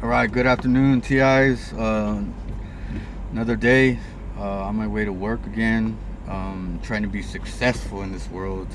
All right, good afternoon, TIs. Another day on my way to work again, trying to be successful in this world.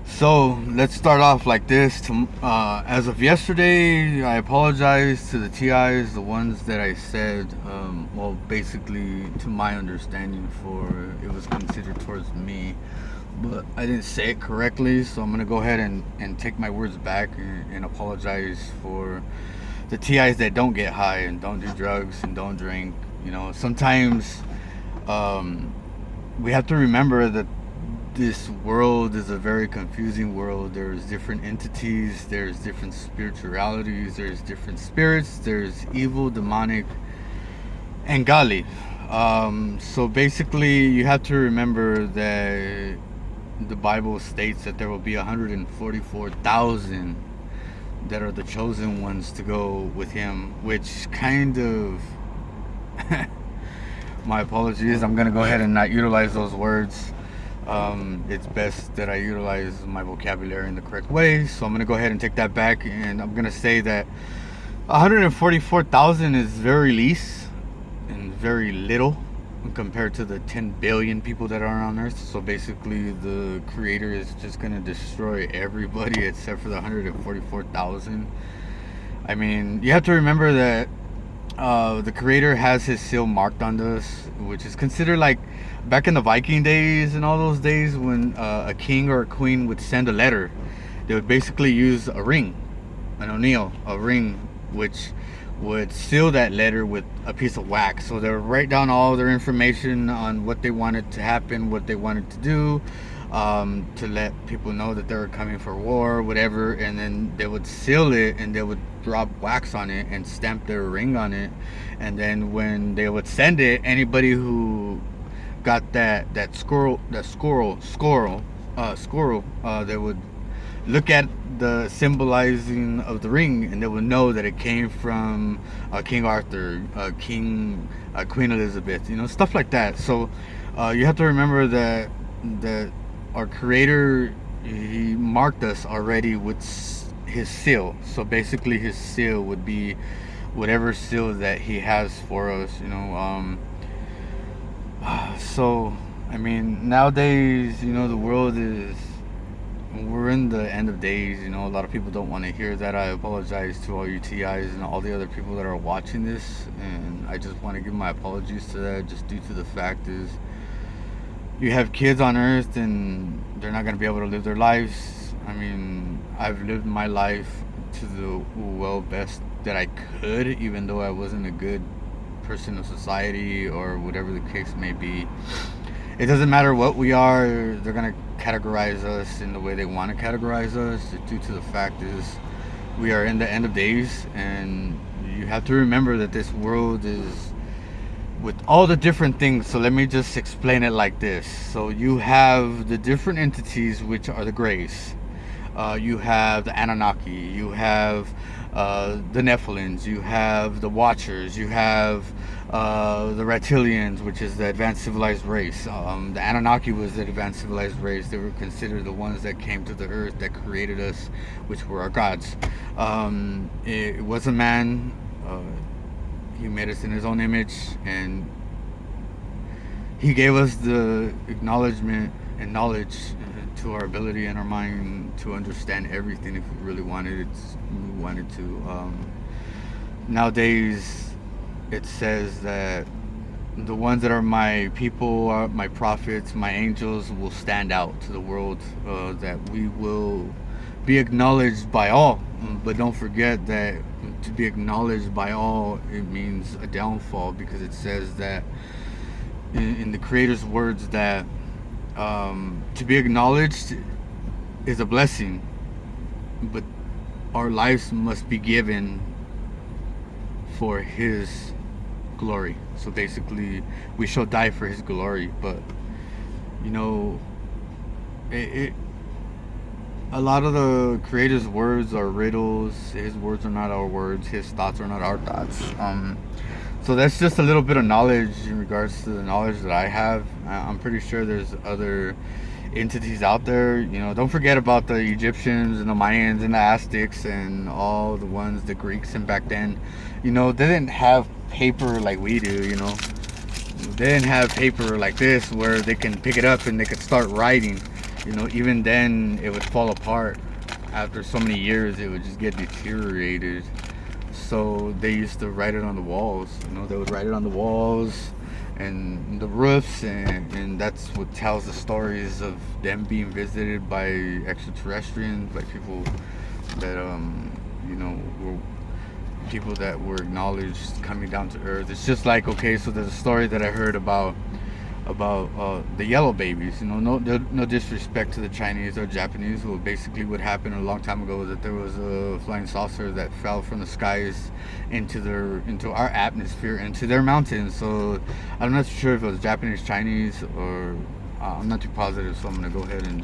So let's start off like this. As of yesterday, I apologize to the TIs, the ones that I said, well, basically, to my understanding, for it was considered towards me, but I didn't say it correctly. So I'm gonna go ahead and take my words back and apologize for the TIs that don't get high and don't do drugs and don't drink. Sometimes um, we have to remember that this world is a very confusing world. There's different entities, there's different spiritualities, there's different spirits, there's evil, demonic, and godly. So basically, you have to remember that the Bible states that there will be 144,000 that are the chosen ones to go with him, which kind of my apologies, I'm gonna go ahead and not utilize those words. It's best that I utilize my vocabulary in the correct way, so I'm gonna go ahead and take that back, and I'm gonna say that 144,000 is very least and very little compared to the 10 billion people that are on earth. So basically the creator is just going to destroy everybody except for the 144,000. I mean, you have to remember that the creator has his seal marked on us, which is considered like back in the Viking days and all those days when a king or a queen would send a letter. They would basically use a ring, an O'Neill, a ring, which would seal that letter with a piece of wax. So they would write down all their information on what they wanted to happen, what they wanted to do, to let people know that they were coming for war, whatever. And then they would seal it and they would drop wax on it and stamp their ring on it. And then when they would send it, anybody who got that squirrel, they would look at the symbolizing of the ring, and they would know that it came from King Arthur, Queen Elizabeth, stuff like that. So you have to remember that our Creator, he marked us already with his seal. So basically, his seal would be whatever seal that he has for us. So I mean, nowadays, the world is. We're in the end of days. A lot of people don't want to hear that. I apologize to all you TIs and all the other people that are watching this, and I just want to give my apologies to that, just due to the fact is you have kids on earth and they're not going to be able to live their lives. I mean, I've lived my life to the best that I could, even though I wasn't a good person of society or whatever the case may be. It doesn't matter what we are, they're going to categorize us in the way they want to categorize us, due to the fact is we are in the end of days, and you have to remember that this world is with all the different things. So let me just explain it like this. So you have the different entities, which are the Greys. You have the Anunnaki, you have the Nephilims, you have the Watchers, you have the Reptilians, which is the advanced civilized race. The Anunnaki was the advanced civilized race. They were considered the ones that came to the earth, that created us, which were our gods. It was a man. He made us in his own image, and he gave us the acknowledgement and knowledge to our ability and our mind to understand everything if we really wanted to. Nowadays, it says that the ones that are my people, my prophets, my angels, will stand out to the world, that we will be acknowledged by all. But don't forget that to be acknowledged by all, it means a downfall, because it says that in the Creator's words that to be acknowledged is a blessing, but our lives must be given for his glory. So basically, we shall die for his glory. But a lot of the Creator's words are riddles. His words are not our words. His thoughts are not our thoughts. So that's just a little bit of knowledge in regards to the knowledge that I have. I'm pretty sure there's other entities out there. Don't forget about the Egyptians and the Mayans and the Aztecs and all the ones, the Greeks, and back then, they didn't have paper like we do. They didn't have paper like this where they can pick it up and they could start writing. Even then it would fall apart. After so many years, it would just get deteriorated. So they used to write it on the walls. They would write it on the walls and the roofs, and that's what tells the stories of them being visited by extraterrestrials, like people that were people that were acknowledged coming down to Earth. It's just like, okay, so there's a story that I heard about the yellow babies. No disrespect to the Chinese or Japanese. Well, basically, what happened a long time ago was that there was a flying saucer that fell from the skies into our atmosphere, into their mountains. So I'm not sure if it was Japanese, Chinese, or I'm not too positive. So I'm gonna go ahead and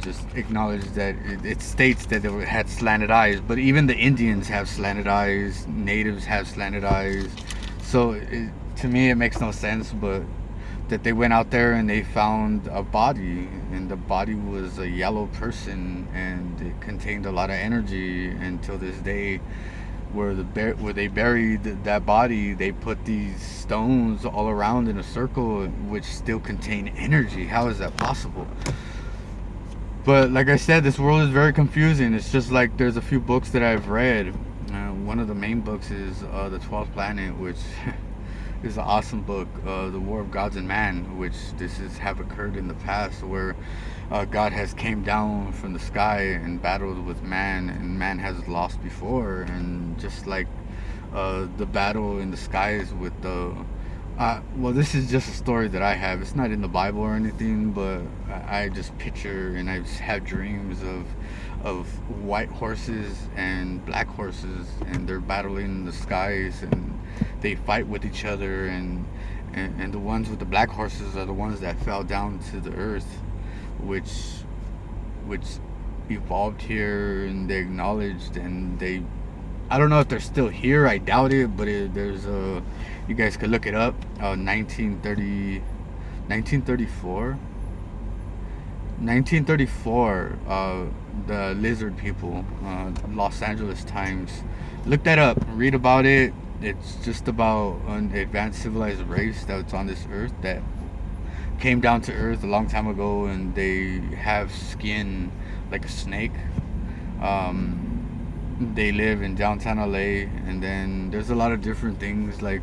just acknowledge that it states that they had slanted eyes. But even the Indians have slanted eyes. Natives have slanted eyes. So to me, it makes no sense, but that they went out there and they found a body, and the body was a yellow person, and it contained a lot of energy. Until this day, where they buried that body, they put these stones all around in a circle, which still contain energy. How is that possible? But like I said, this world is very confusing. It's just like there's a few books that I've read. One of the main books is The 12th Planet, which is an awesome book. The War of Gods and Man, which have occurred in the past, where God has came down from the sky and battled with man, and man has lost before. And just like the battle in the skies with the well, this is just a story that I have. It's not in the Bible or anything, but I just picture and I have dreams of white horses and black horses, and they're battling in the skies, and they fight with each other, and the ones with the black horses are the ones that fell down to the earth, which evolved here, and they acknowledged, and they, I don't know if they're still here. I doubt it, but there's a, you guys could look it up. 1934, the lizard people, Los Angeles Times. Look that up, read about it. It's just about an advanced civilized race that's on this earth that came down to earth a long time ago, and they have skin like a snake. They live in downtown LA, and then there's a lot of different things, like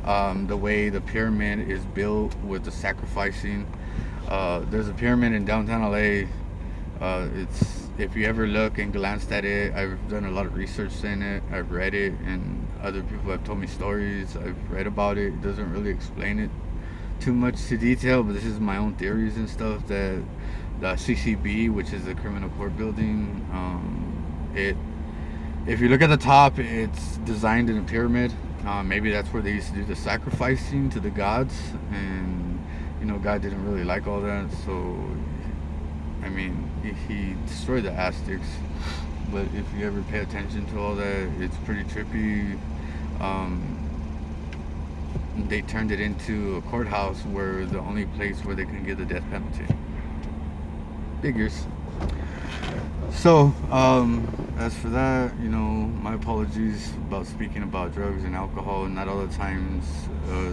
the way the pyramid is built with the sacrificing. There's a pyramid in downtown LA. It's, if you ever look and glanced at it, I've done a lot of research in it. I've read it, and other people have told me stories. I've read about it. It doesn't really explain it too much to detail, but this is my own theories and stuff. That the CCB, which is the criminal court building, if you look at the top, it's designed in a pyramid. Maybe that's where they used to do the sacrificing to the gods, and God didn't really like all that. So, I mean, he destroyed the Aztecs. But if you ever pay attention to all that, it's pretty trippy. They turned it into a courthouse, where the only place where they can get the death penalty. Figures. So, as for that, my apologies about speaking about drugs and alcohol. Not all the times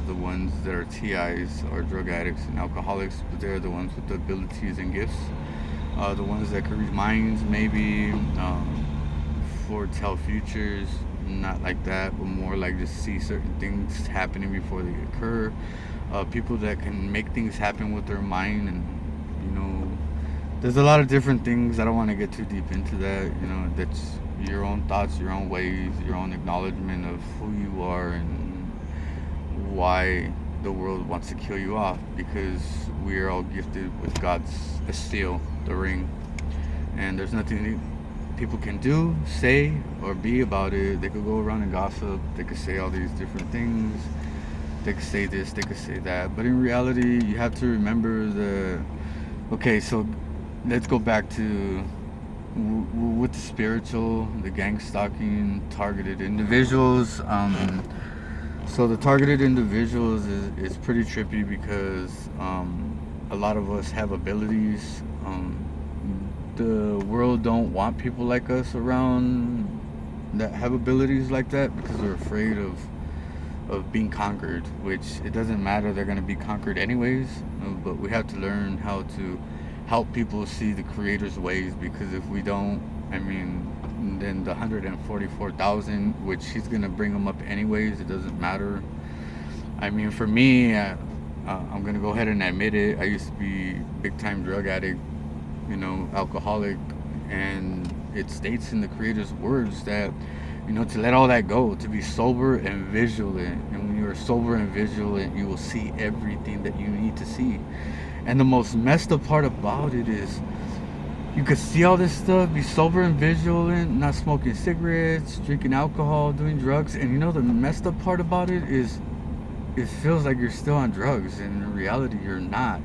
the ones that are TIs are drug addicts and alcoholics, but they're the ones with the abilities and gifts. The ones that could read minds, maybe, foretell futures, not like that, but more like just see certain things happening before they occur. People that can make things happen with their mind, and there's a lot of different things. I don't want to get too deep into that. That's your own thoughts, your own ways, your own acknowledgement of who you are and why the world wants to kill you off, because we are all gifted with God's seal, the ring, and there's nothing people can do, say, or be about it. They could go around and gossip. They could say all these different things. They could say this, they could say that, but in reality, you have to remember the. Okay, so let's go back to with the spiritual, the gang stalking, targeted individuals. So the targeted individuals is pretty trippy, because a lot of us have abilities. The world don't want people like us around that have abilities like that because they're afraid of being conquered, which it doesn't matter, they're going to be conquered anyways. But we have to learn how to help people see the creator's ways, because if we don't, I mean, then the 144,000, which he's going to bring them up anyways, it doesn't matter. I mean, for me, I'm going to go ahead and admit it, I used to be big time drug addict, alcoholic, and it states in the creator's words that, to let all that go, to be sober and vigilant. And when you are sober and vigilant, you will see everything that you need to see. And the most messed up part about it is you could see all this stuff, be sober and vigilant, not smoking cigarettes, drinking alcohol, doing drugs, and the messed up part about it is it feels like you're still on drugs, and in reality you're not.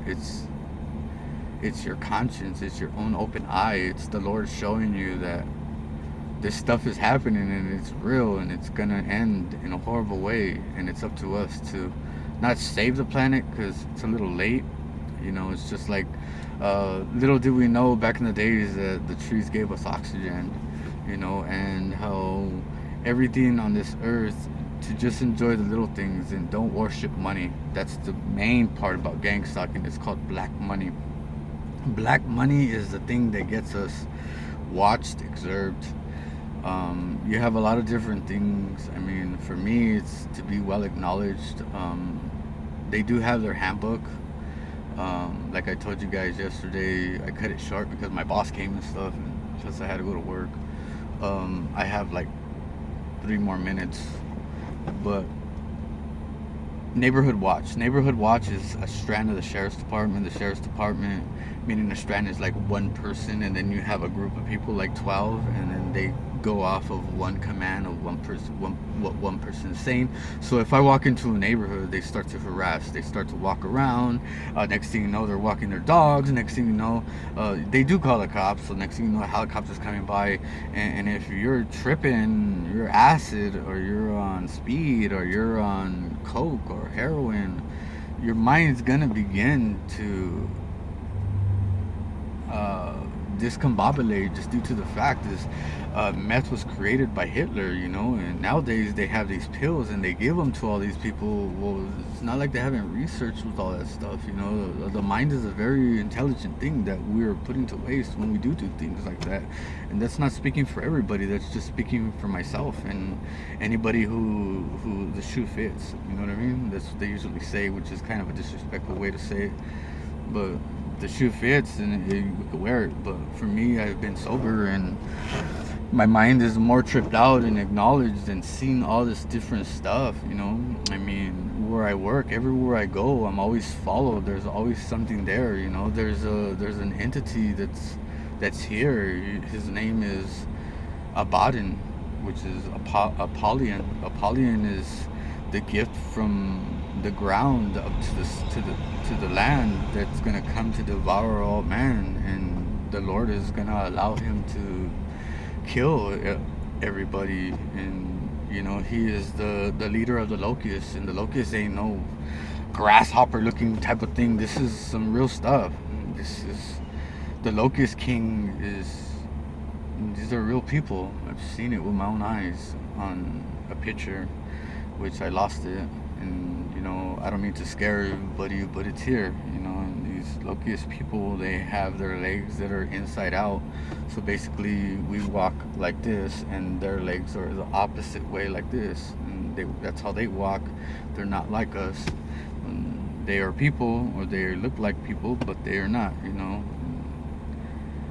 It's your conscience, it's your own open eye, it's the Lord showing you that this stuff is happening and it's real and it's gonna end in a horrible way, and it's up to us to not save the planet because it's a little late. It's just like, little did we know back in the days that the trees gave us oxygen, and how everything on this earth, to just enjoy the little things and don't worship money. That's the main part about gang stalking. It's called black money. Black money is the thing that gets us watched, observed. You have a lot of different things. I mean, for me, it's to be well acknowledged. They do have their handbook. Like I told you guys yesterday, I cut it short because my boss came and stuff, and plus I had to go to work. I have like 3 more minutes, but Neighborhood Watch. Neighborhood Watch is a strand of the sheriff's department. The sheriff's department, meaning a strand is like one person, and then you have a group of people like 12, and then they go off of one command of one person, what one person is saying. So if I walk into a neighborhood, they start to harass. They start to walk around. Next thing you know, they're walking their dogs. Next thing you know, they do call the cops. So next thing you know, a helicopter's coming by, and if you're tripping, you're acid, or you're on speed, or you're on coke or heroin, your mind's gonna begin to discombobulate, just due to the fact is meth was created by Hitler, and nowadays they have these pills and they give them to all these people. Well, it's not like they haven't researched with all that stuff. The mind is a very intelligent thing that we're putting to waste when we do things like that. And that's not speaking for everybody, that's just speaking for myself and anybody who the shoe fits, you know what I mean? That's what they usually say, which is kind of a disrespectful way to say it, but the shoe fits and you can wear it. But for me, I've been sober and my mind is more tripped out and acknowledged and seeing all this different stuff. I mean, where I work, everywhere I go, I'm always followed. There's always something there. There's an entity that's here. His name is Abaddon, which is Apollyon. Apollyon is the gift from the ground up to the land that's gonna come to devour all man, and the Lord is gonna allow him to kill everybody. And he is the leader of the locusts, and the locusts ain't no grasshopper looking type of thing. This is some real stuff. This is the locust king. These are real people. I've seen it with my own eyes on a picture, which I lost it. And I don't mean to scare everybody, but it's here. And these locust people, they have their legs that are inside out. So basically, we walk like this, and their legs are the opposite way, like this. And that's how they walk. They're not like us. They are people, or they look like people, but they are not.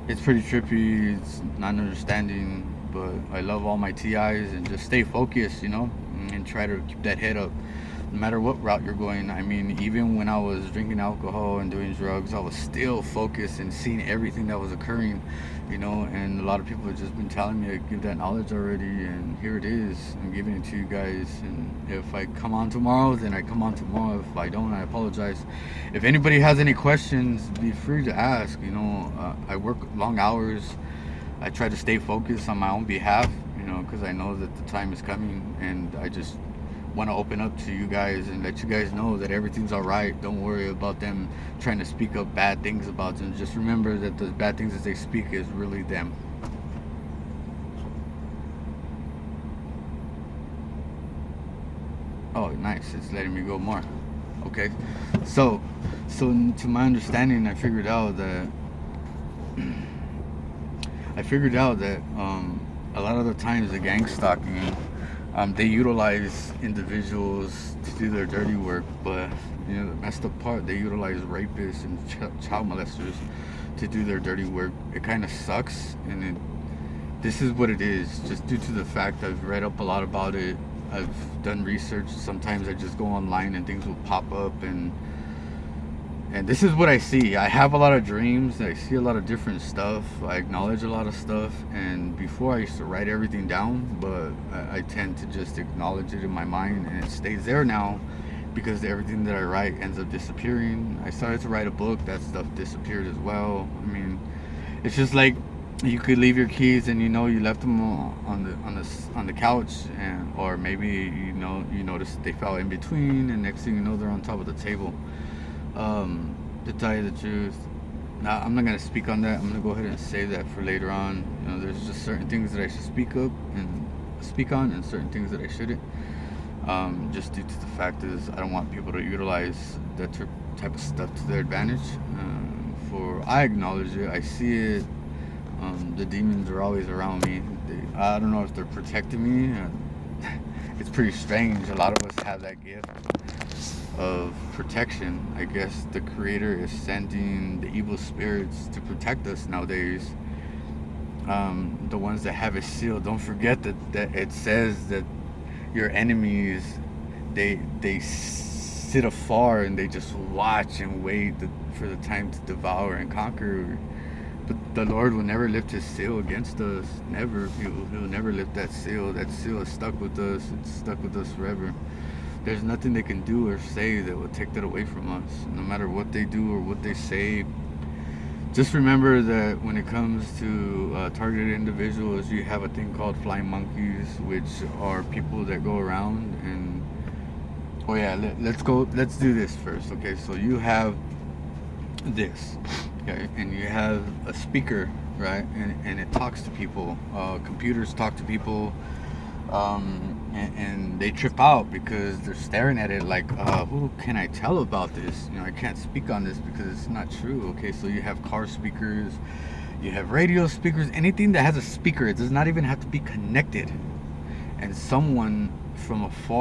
It's pretty trippy. It's not understanding, but I love all my TIs, and just stay focused, and try to keep that head up no matter what route you're going. I mean, even when I was drinking alcohol and doing drugs, I was still focused and seeing everything that was occurring, and a lot of people have just been telling me to give that knowledge already, and here it is. I'm giving it to you guys, and if I come on tomorrow, then I come on tomorrow. If I don't, I apologize. If anybody has any questions, be free to ask. I work long hours. I try to stay focused on my own behalf, because I know that the time is coming, and I just want to open up to you guys and let you guys know that everything's all right. Don't worry about them trying to speak up bad things about them. Just remember that the bad things that they speak is really them. Oh, nice. It's letting me go more. Okay. So, so to my understanding, I figured out that a lot of the times the gang stalking, they utilize individuals to do their dirty work, but the messed up part, they utilize rapists and child molesters to do their dirty work. It kind of sucks, and this is what it is. Just due to the fact I've read up a lot about it, I've done research. Sometimes I just go online and things will pop up, and this is what I see. I have a lot of dreams. I see a lot of different stuff. I acknowledge a lot of stuff. And before, I used to write everything down, but I tend to just acknowledge it in my mind, and it stays there now because everything that I write ends up disappearing. I started to write a book. That stuff disappeared as well. I mean, it's just like you could leave your keys and you left them on the couch, and or maybe you notice they fell in between, and next thing you know they're on top of the table. To tell you the truth, now I'm not gonna speak on that. I'm gonna go ahead and save that for later on. There's just certain things that I should speak on, and certain things that I shouldn't. Just due to the fact is I don't want people to utilize that type of stuff to their advantage. I acknowledge it. I see it. The demons are always around me. I don't know if they're protecting me. It's pretty strange. A lot of us have that gift of protection. I guess the creator is sending the evil spirits to protect us nowadays. The ones that have it sealed. Don't forget that it says that your enemies, they sit afar and they just watch and wait for the time to devour and conquer. But the Lord will never lift his seal against us. Never. He'll never lift that seal. That seal is stuck with us. It's stuck with us forever. There's nothing they can do or say that will take that away from us. No matter what they do or what they say, just remember that when it comes to targeted individuals, you have a thing called flying monkeys, which are people that go around and... Oh yeah, let's do this first. Okay, so you have this, okay, and you have a speaker, right, and it talks to people. Computers talk to people, and they trip out because they're staring at it like, who can I tell about this? I can't speak on this because it's not true. Okay, so you have car speakers, you have radio speakers, anything that has a speaker. It does not even have to be connected, and someone from afar